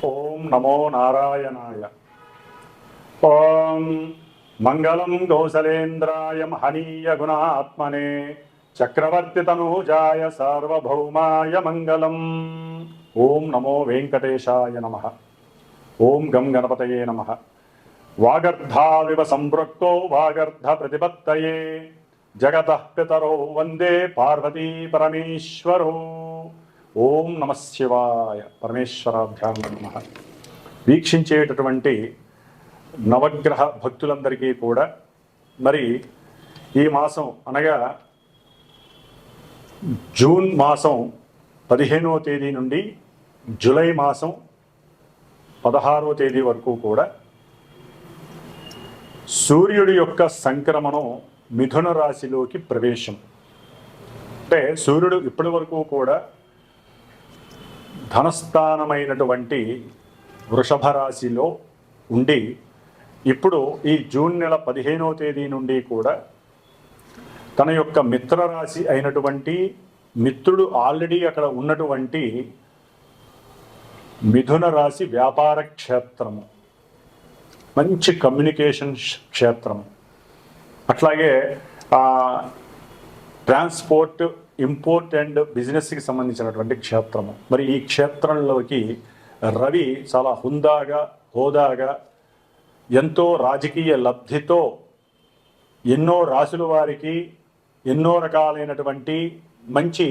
ఓం నమో నారాయణాయ. ఓం మంగళం కౌసలేంద్రాయ మహనీయ గుణాత్మనే చక్రవర్తి తనూజాయ సార్వభౌమాయ మంగళం. ఓం నమో వెంకటేశాయ నమః. ఓం గం గణపతయే నమః. వాగర్ధావివ సంపృక్తో వాగర్ధ ప్రతిపత్తయే జగతః పితరో వందే పార్వతీ పరమేశ్వరో. ఓం నమః శివాయ. పరమేశ్వరాభ్యాం నమః. వీక్షించేటటువంటి నవగ్రహ భక్తులందరికీ కూడా మరి ఈ మాసం అనగా జూన్ మాసం 15వ తేదీ నుండి జూలై మాసం 16వ తేదీ వరకు కూడా సూర్యుడి యొక్క సంక్రమణం మిథున రాశిలోకి ప్రవేశం. అంటే సూర్యుడు ఇప్పటి వరకు కూడా ధనస్థానమైనటువంటి వృషభ రాశిలో ఉండి ఇప్పుడు ఈ జూన్ నెల 15వ తేదీ నుండి కూడా తన యొక్క మిత్రరాశి అయినటువంటి మిత్రుడు ఆల్రెడీ అక్కడ ఉన్నటువంటి మిథున రాశి వ్యాపార క్షేత్రము, మంచి కమ్యూనికేషన్ క్షేత్రము, అట్లాగే ట్రాన్స్పోర్ట్, ఇంపోర్ట్ అండ్ బిజినెస్కి సంబంధించినటువంటి క్షేత్రము. మరి ఈ క్షేత్రంలోకి రవి చాలా హుందాగా, హోదాగా, ఎంతో రాజకీయ లబ్ధితో ఎన్నో రాశుల వారికి ఎన్నో రకాలైనటువంటి మంచి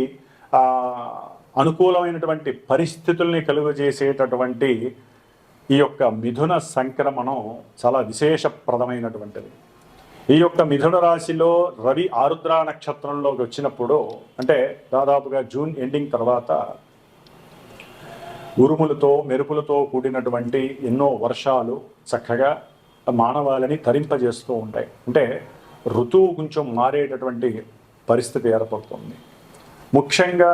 అనుకూలమైనటువంటి పరిస్థితుల్ని కలుగజేసేటటువంటి ఈ యొక్క మిథున సంక్రమణం చాలా విశేషప్రదమైనటువంటిది. ఈ యొక్క మిథున రాశిలో రవి ఆరుద్ర నక్షత్రంలోకి వచ్చినప్పుడు, అంటే దాదాపుగా జూన్ ఎండింగ్ తర్వాత ఉరుములతో మెరుపులతో కూడినటువంటి ఎన్నో వర్షాలు చక్కగా మానవాళిని తరింపజేస్తూ ఉంటాయి. అంటే ఋతువు కొంచెం మారేటటువంటి పరిస్థితి ఏర్పడుతుంది. ముఖ్యంగా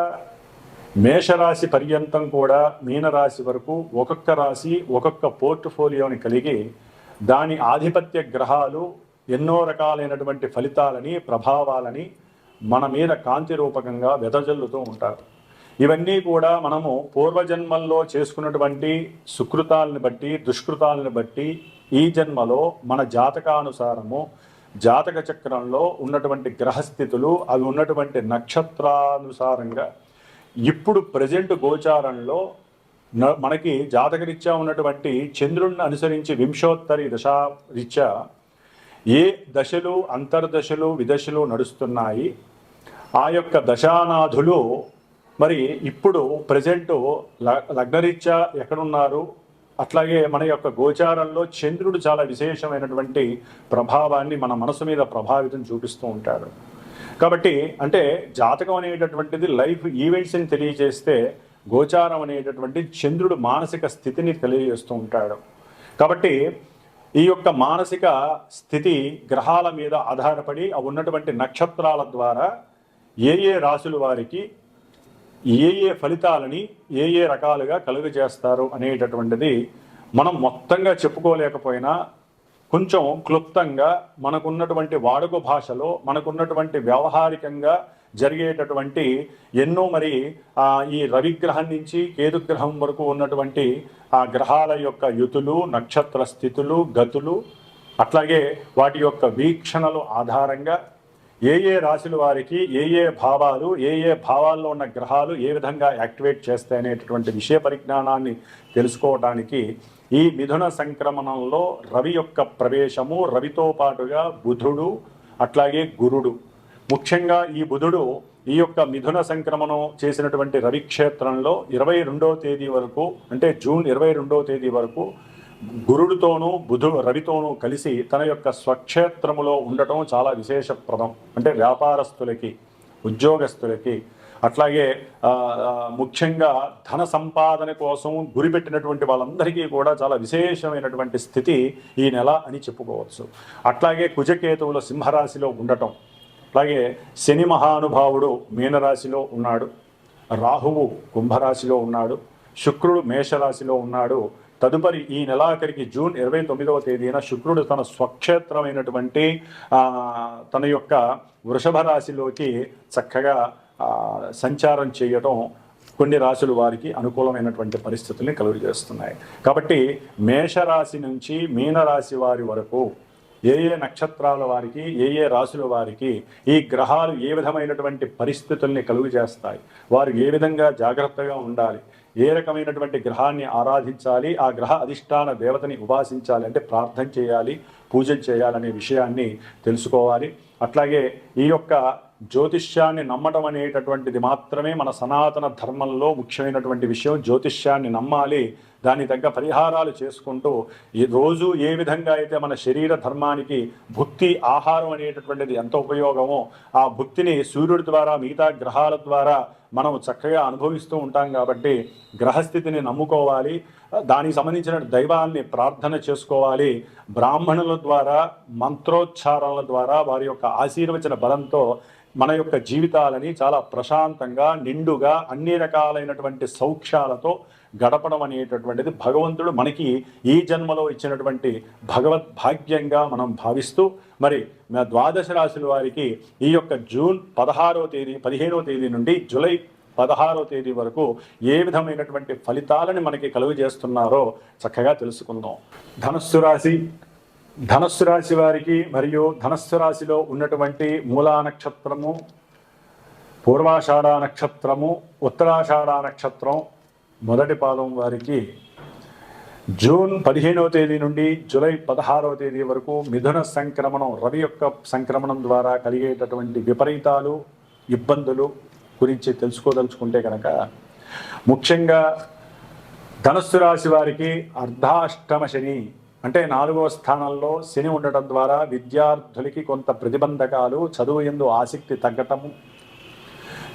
మేషరాశి పర్యంతం కూడా మీనరాశి వరకు ఒక్కొక్క రాశి ఒక్కొక్క పోర్ట్ఫోలియోని కలిగి దాని ఆధిపత్య గ్రహాలు ఎన్నో రకాలైనటువంటి ఫలితాలని, ప్రభావాలని మన మీద కాంతి రూపకంగా వెదజల్లుతూ ఉంటారు. ఇవన్నీ కూడా మనము పూర్వజన్మల్లో చేసుకున్నటువంటి సుకృతాలను బట్టి, దుష్కృతాలను బట్టి ఈ జన్మలో మన జాతకానుసారము, జాతక చక్రంలో ఉన్నటువంటి గ్రహస్థితులు, అవి ఉన్నటువంటి నక్షత్రానుసారంగా ఇప్పుడు ప్రజెంట్ గోచారంలో మనకి జాతకరీత్యా ఉన్నటువంటి చంద్రుడిని అనుసరించి వింశోత్తరి దశారీత్యా ఏ దశలు, అంతర్దశలు, విదశలు నడుస్తున్నాయి. ఆ యొక్క దశానాథులు మరి ఇప్పుడు ప్రజెంట్ లగ్నరీత్యా ఎక్కడున్నారు, అట్లాగే మన యొక్క గోచారంలో చంద్రుడు చాలా విశేషమైనటువంటి ప్రభావాన్ని మన మనసు మీద ప్రభావితం చూపిస్తూ ఉంటాడు. కాబట్టి అంటే జాతకం అనేటటువంటిది లైఫ్ ఈవెంట్స్ని తెలియజేస్తే, గోచారం అనేటటువంటి చంద్రుడు మానసిక స్థితిని తెలియజేస్తూ ఉంటాడు. కాబట్టి ఈ యొక్క మానసిక స్థితి గ్రహాల మీద ఆధారపడి ఆ ఉన్నటువంటి నక్షత్రాల ద్వారా ఏ ఏ రాశుల వారికి ఏ ఏ ఫలితాలని ఏ ఏ రకాలుగా కలుగజేస్తారు అనేటటువంటిది మనం మొత్తంగా చెప్పుకోలేకపోయినా కొంచెం క్లుప్తంగా మనకున్నటువంటి వాడుక భాషలో, మనకున్నటువంటి వ్యవహారికంగా జరిగేటటువంటి ఎన్నో మరి ఈ రవిగ్రహం నుంచి కేతుగ్రహం వరకు ఉన్నటువంటి ఆ గ్రహాల యొక్క యుతులు, నక్షత్ర స్థితులు, గతులు, అట్లాగే వాటి యొక్క వీక్షణలు ఆధారంగా ఏ ఏ రాశుల వారికి ఏ ఏ భావాలు, ఏ ఏ భావాల్లో ఉన్న గ్రహాలు ఏ విధంగా యాక్టివేట్ చేస్తాయి అనేటటువంటి విషయ పరిజ్ఞానాన్ని తెలుసుకోవడానికి ఈ మిథున సంక్రమణంలో రవి యొక్క ప్రవేశము, రవితో పాటుగా బుధుడు, అట్లాగే గురుడు, ముఖ్యంగా ఈ బుధుడు ఈ యొక్క మిథున సంక్రమణం చేసినటువంటి రవి క్షేత్రంలో 22వ తేదీ వరకు, అంటే జూన్ 22వ తేదీ వరకు గురుడితోనూ రవితోనూ కలిసి తన యొక్క స్వక్షేత్రములో ఉండటం చాలా విశేషప్రదం. అంటే వ్యాపారస్తులకి, ఉద్యోగస్తులకి, అట్లాగే ముఖ్యంగా ధన సంపాదన కోసం గురిపెట్టినటువంటి వాళ్ళందరికీ కూడా చాలా విశేషమైనటువంటి స్థితి ఈ నెల అని చెప్పుకోవచ్చు. అట్లాగే కుజకేతువుల సింహరాశిలో ఉండటం, అలాగే శని మహానుభావుడు మీనరాశిలో ఉన్నాడు, రాహువు కుంభరాశిలో ఉన్నాడు, శుక్రుడు మేషరాశిలో ఉన్నాడు. తదుపరి ఈ నెలాఖరికి జూన్ 29వ తేదీన శుక్రుడు తన స్వక్షేత్రమైనటువంటి తన యొక్క వృషభ రాశిలోకి చక్కగా సంచారం చేయటం కొన్ని రాశుల వారికి అనుకూలమైనటువంటి పరిస్థితుల్ని కలుగజేస్తున్నాయి. కాబట్టి మేషరాశి నుంచి మీనరాశి వారి వరకు ఏ ఏ నక్షత్రాల వారికి, ఏ ఏ రాశుల వారికి ఈ గ్రహాలు ఏ విధమైనటువంటి పరిస్థితుల్ని కలుగు చేస్తాయి, వారు ఏ విధంగా జాగ్రత్తగా ఉండాలి, ఏ రకమైనటువంటి గ్రహాన్ని ఆరాధించాలి, ఆ గ్రహ అధిష్టాన దేవతని ఉపాసించాలి, అంటే ప్రార్థన చేయాలి, పూజలు చేయాలనే విషయాన్ని తెలుసుకోవాలి. అట్లాగే ఈ యొక్క జ్యోతిష్యాన్ని నమ్మటం అనేటటువంటిది మాత్రమే మన సనాతన ధర్మంలో ముఖ్యమైనటువంటి విషయం. జ్యోతిష్యాన్ని నమ్మాలి, దాని తగ్గ పరిహారాలు చేసుకుంటూ ఈ రోజు ఏ విధంగా అయితే మన శరీర ధర్మానికి భుక్తి ఆహారం అనేటటువంటిది ఎంత ఉపయోగమో, ఆ భుక్తిని సూర్యుడి ద్వారా, మిగతా గ్రహాల ద్వారా మనం చక్కగా అనుభవిస్తూ ఉంటాం. కాబట్టి గ్రహస్థితిని నమ్ముకోవాలి, దానికి సంబంధించిన దైవాన్ని ప్రార్థన చేసుకోవాలి. బ్రాహ్మణుల ద్వారా, మంత్రోచ్చారణల ద్వారా, వారి యొక్క ఆశీర్వచన బలంతో మన యొక్క జీవితాలని చాలా ప్రశాంతంగా, నిండుగా, అన్ని రకాలైనటువంటి సౌఖ్యాలతో గడపడం అనేటటువంటిది భగవంతుడు మనకి ఈ జన్మలో ఇచ్చినటువంటి భగవద్భాగ్యంగా మనం భావిస్తూ, మరి ద్వాదశ రాశుల వారికి ఈ యొక్క జూన్ 15వ తేదీ నుండి జూలై 16వ తేదీ వరకు ఏ విధమైనటువంటి ఫలితాలను మనకి కలుగజేస్తున్నారో చక్కగా తెలుసుకుందాం. ధనస్సు రాశి వారికి మరియు ధనస్సు రాశిలో ఉన్నటువంటి మూలా నక్షత్రము, పూర్వాషాఢ నక్షత్రము, ఉత్తరాషాఢ నక్షత్రం మొదటి పాదం వారికి జూన్ 15వ తేదీ నుండి జూలై 16వ తేదీ వరకు మిథున సంక్రమణం, రవి యొక్క సంక్రమణం ద్వారా కలిగేటటువంటి విపరీతాలు, ఇబ్బందులు గురించి తెలుసుకోదలుచుకుంటే కనుక, ముఖ్యంగా ధనస్సు రాశి వారికి అర్ధాష్టమ శని అంటే 4వ స్థానంలో శని ఉండటం ద్వారా విద్యార్థులకి కొంత ప్రతిబంధకాలు, చదువు యందు ఆసక్తి తగ్గటము,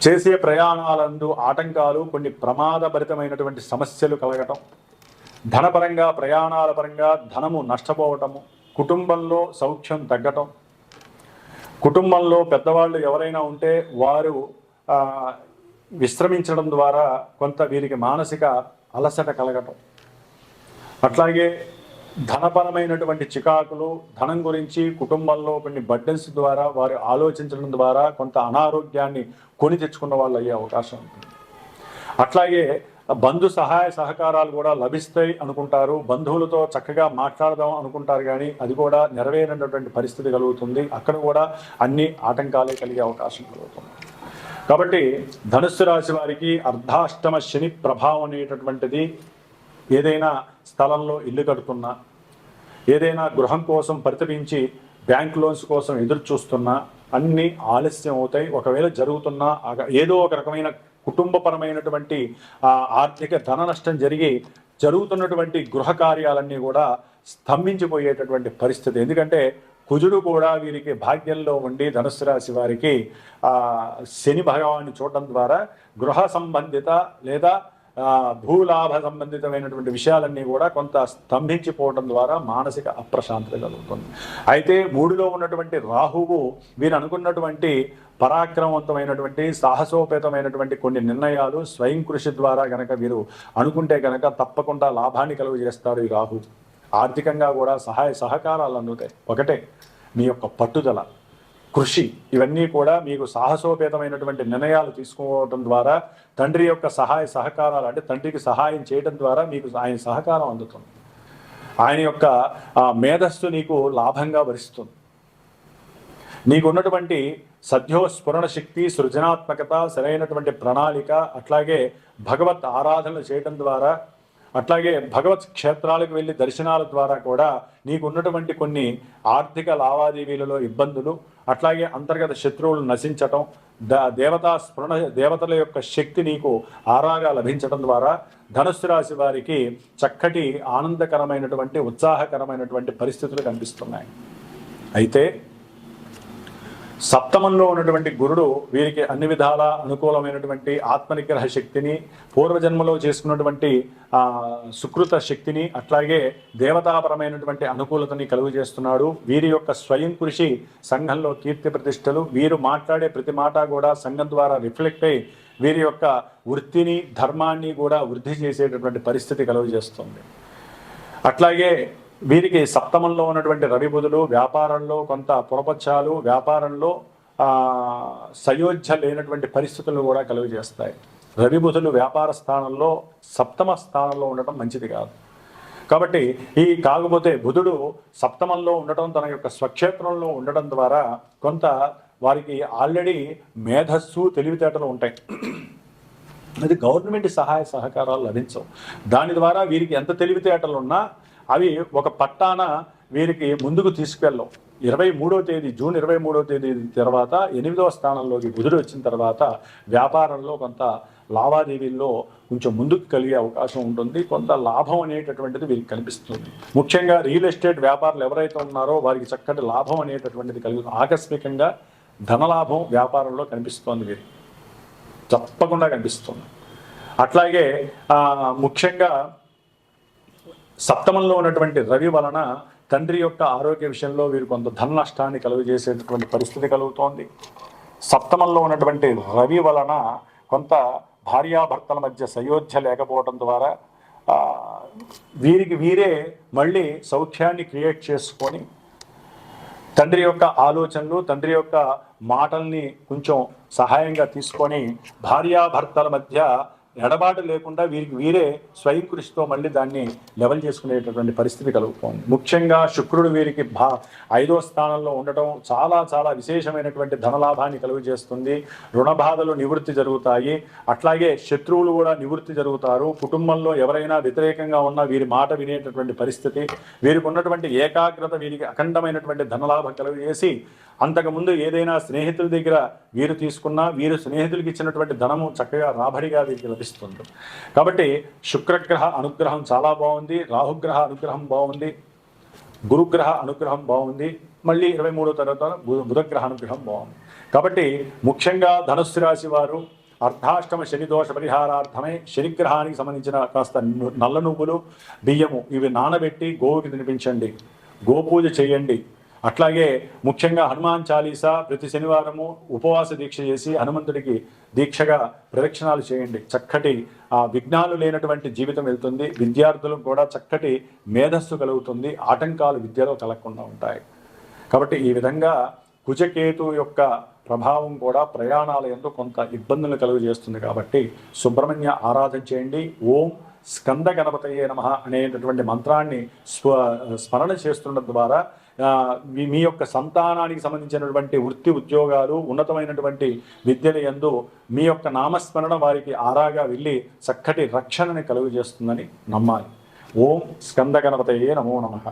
చేసే ప్రయాణాలందు ఆటంకాలు, కొన్ని ప్రమాదభరితమైనటువంటి సమస్యలు కలగటం, ధనపరంగా, ప్రయాణాల పరంగా ధనము నష్టపోవటము, కుటుంబంలో సౌఖ్యం తగ్గటం, కుటుంబంలో పెద్దవాళ్ళు ఎవరైనా ఉంటే వారు విశ్రమించడం ద్వారా కొంత వీరికి మానసిక అలసట కలగటం, అట్లాగే ధనపరమైనటువంటి చికాకులు, ధనం గురించి కుటుంబంలో కొన్ని బర్డెన్స్ ద్వారా వారు ఆలోచించడం ద్వారా కొంత అనారోగ్యాన్ని కొని తెచ్చుకున్న వాళ్ళు అయ్యే అవకాశం ఉంటుంది. అట్లాగే బంధు సహాయ సహకారాలు కూడా లభిస్తాయి అనుకుంటారు, బంధువులతో చక్కగా మాట్లాడదాం అనుకుంటారు, కానీ అది కూడా నెరవేరినటువంటి పరిస్థితి కలుగుతుంది. అక్కడ కూడా అన్ని ఆటంకాలే కలిగే అవకాశం కలుగుతుంది. కాబట్టి ధనుస్సు రాశి వారికి అర్ధాష్టమ శని ప్రభావం అనేటటువంటిది ఏదైనా స్థలంలో ఇల్లు కడుతున్నా, ఏదైనా గృహం కోసం పరితపించి బ్యాంక్ లోన్స్ కోసం ఎదురు చూస్తున్నా అన్నీ ఆలస్యం అవుతాయి. ఒకవేళ జరుగుతున్నా ఏదో ఒక రకమైన కుటుంబపరమైనటువంటి ఆర్థిక ధన నష్టం జరిగి జరుగుతున్నటువంటి గృహ కార్యాలన్నీ కూడా స్తంభించిపోయేటటువంటి పరిస్థితి. ఎందుకంటే కుజుడు కూడా వీరికి భాగ్యంలో ఉండి ధనుస్సు రాశి వారికి శని భగవాన్ని చూడటం ద్వారా గృహ సంబంధిత లేదా భూలాభ సంబంధితమైనటువంటి విషయాలన్నీ కూడా కొంత స్తంభించిపోవడం ద్వారా మానసిక అప్రశాంతత కలుగుతుంది. అయితే 3లో ఉన్నటువంటి రాహువు వీరు అనుకున్నటువంటి పరాక్రమవంతమైనటువంటి సాహసోపేతమైనటువంటి కొన్ని నిర్ణయాలు స్వయం కృషి ద్వారా కనుక వీరు అనుకుంటే కనుక తప్పకుండా లాభాన్ని కలుగజేస్తాడు ఈ రాహు. ఆర్థికంగా కూడా సహాయ సహకారాలు అందుతాయి. ఒకటే మీ యొక్క పట్టుదల, కృషి, ఇవన్నీ కూడా మీకు సాహసోపేతమైనటువంటి నిర్ణయాలు తీసుకోవడం ద్వారా తండ్రి యొక్క సహాయ సహకారాలు, అంటే తండ్రికి సహాయం చేయడం ద్వారా మీకు ఆయన సహకారం అందుతుంది. ఆయన యొక్క మేధస్సు నీకు లాభంగా వరిస్తుంది. నీకున్నటువంటి సద్యోస్ఫురణ శక్తి, సృజనాత్మకత, సరైనటువంటి ప్రణాళిక, అట్లాగే భగవత్ ఆరాధనలు చేయడం ద్వారా, అట్లాగే భగవత్ క్షేత్రాలకు వెళ్ళి దర్శనాల ద్వారా కూడా నీకున్నటువంటి కొన్ని ఆర్థిక లావాదేవీలలో ఇబ్బందులు, అట్లాగే అంతర్గత శత్రువులు నశించటం, దేవతల యొక్క శక్తి నీకు ఆరాగా లభించడం ద్వారా ధనుస్సు రాశి వారికి చక్కటి ఆనందకరమైనటువంటి ఉత్సాహకరమైనటువంటి పరిస్థితులు కనిపిస్తున్నాయి. అయితే సప్తమంలో ఉన్నటువంటి గురుడు వీరికి అన్ని విధాల అనుకూలమైనటువంటి ఆత్మనిగ్రహ శక్తిని, పూర్వజన్మలో చేసుకున్నటువంటి సుకృత శక్తిని, అట్లాగే దేవతాపరమైనటువంటి అనుకూలతని కలుగు చేస్తున్నాడు. వీరి యొక్క స్వయం కృషి, సంఘంలో కీర్తి ప్రతిష్టలు, వీరు మాట్లాడే ప్రతి మాట కూడా సంఘం ద్వారా రిఫ్లెక్ట్ అయ్యి వీరి యొక్క వృత్తిని, ధర్మాన్ని కూడా వృద్ధి చేసేటటువంటి పరిస్థితి కలుగు చేస్తుంది. అట్లాగే వీరికి సప్తమంలో ఉన్నటువంటి రవి బుధులు వ్యాపారంలో కొంత పొరపచ్చాలు, వ్యాపారంలో సయోధ్య లేనటువంటి పరిస్థితులు కూడా కలుగజేస్తాయి. రవి బుధులు వ్యాపార స్థానంలో సప్తమ స్థానంలో ఉండటం మంచిది కాదు. కాబట్టి కాకపోతే బుధుడు సప్తమంలో ఉండటం, తన యొక్క స్వక్షేత్రంలో ఉండటం ద్వారా కొంత వారికి ఆల్రెడీ మేధస్సు తెలివితేటలు ఉంటాయి. అది గవర్నమెంట్ సహాయ సహకారాలు లభించవు. దాని ద్వారా వీరికి ఎంత తెలివితేటలు ఉన్నా అవి ఒక పట్టాన వీరికి ముందుకు తీసుకెళ్ళవు. 23వ తేదీ జూన్ 23వ తేదీ తర్వాత 8వ స్థానంలోకి బుధుడు వచ్చిన తర్వాత వ్యాపారంలో కొంత లావాదేవీల్లో కొంచెం ముందుకు కలిగే అవకాశం ఉంటుంది. కొంత లాభం అనేటటువంటిది వీరికి కనిపిస్తుంది. ముఖ్యంగా రియల్ ఎస్టేట్ వ్యాపారులు ఎవరైతే ఉన్నారో వారికి చక్కటి లాభం అనేటటువంటిది కలుగుతుంది. ఆకస్మికంగా ధనలాభం వ్యాపారంలో కనిపిస్తోంది, వీరికి తప్పకుండా కనిపిస్తుంది. అట్లాగే ముఖ్యంగా సప్తమంలో ఉన్నటువంటి రవి వలన తండ్రి యొక్క ఆరోగ్య విషయంలో వీరు కొంత ధన నష్టాన్ని కలుగజేసేటటువంటి పరిస్థితి కలుగుతోంది. సప్తమంలో ఉన్నటువంటి రవి వలన కొంత భార్యాభర్తల మధ్య సయోధ్య లేకపోవడం ద్వారా వీరికి వీరే మళ్ళీ సౌఖ్యాన్ని క్రియేట్ చేసుకొని తండ్రి యొక్క ఆలోచనలు, తండ్రి యొక్క మాటల్ని కొంచెం సహాయంగా తీసుకొని భార్యాభర్తల మధ్య ఎడబాటు లేకుండా వీరికి వీరే స్వయం కృషితో మళ్ళీ దాన్ని లెవెల్ చేసుకునేటటువంటి పరిస్థితి కలుగుతుంది. ముఖ్యంగా శుక్రుడు వీరికి 5వ స్థానంలో ఉండటం చాలా చాలా విశేషమైనటువంటి ధనలాభాన్ని కలుగజేస్తుంది. రుణ బాధలు నివృత్తి జరుగుతాయి. అట్లాగే శత్రువులు కూడా నివృత్తి జరుగుతారు. కుటుంబంలో ఎవరైనా వ్యతిరేకంగా ఉన్నా వీరి మాట వినేటటువంటి పరిస్థితి, వీరికి ఉన్నటువంటి ఏకాగ్రత వీరికి అఖండమైనటువంటి ధనలాభం కలుగజేసి, అంతకుముందు ఏదైనా స్నేహితుల దగ్గర వీరు తీసుకున్నా వీరు స్నేహితులకి ఇచ్చినటువంటి ధనము చక్కగా రాబడిగా వీరికి లభిస్తుంది. కాబట్టి శుక్రగ్రహ అనుగ్రహం చాలా బాగుంది, రాహుగ్రహ అనుగ్రహం బాగుంది, గురుగ్రహ అనుగ్రహం బాగుంది, మళ్ళీ 23వ తర్వాత బుధగ్రహ అనుగ్రహం బాగుంది. కాబట్టి ముఖ్యంగా ధనుస్సు రాశి వారు అర్ధాష్టమ శని దోష పరిహారార్థమై శనిగ్రహానికి సంబంధించిన కాస్త నల్ల నువ్వులు, బియ్యము ఇవి నానబెట్టి గోవుకి తినిపించండి, గోపూజ చేయండి. అట్లాగే ముఖ్యంగా హనుమాన్ చాలీసా ప్రతి శనివారము ఉపవాస దీక్ష చేసి హనుమంతుడికి దీక్షగా ప్రదక్షిణాలు చేయండి. చక్కటి విఘ్నాలు లేనటువంటి జీవితం వెళ్తుంది. విద్యార్థులకు కూడా చక్కటి మేధస్సు కలుగుతుంది. ఆటంకాలు విద్యలో కలగకుండా ఉంటాయి. కాబట్టి ఈ విధంగా కుజకేతు యొక్క ప్రభావం కూడా ప్రయాణాల యందు కొంత ఇబ్బందులు కలుగజేస్తుంది. కాబట్టి సుబ్రహ్మణ్య ఆరాధన చేయండి. ఓం స్కంద గణపతయే నమః అనేటటువంటి మంత్రాన్ని స్మరణ చేస్తుండడం ద్వారా మీ యొక్క సంతానానికి సంబంధించినటువంటి వృత్తి ఉద్యోగాలు, ఉన్నతమైనటువంటి విద్యల యందు మీ యొక్క నామస్మరణ వారికి ఆరాగా వెళ్ళి చక్కటి రక్షణని కలుగజేస్తుందని నమ్మాలి. ఓం స్కంద గణపతయే నమో నమః.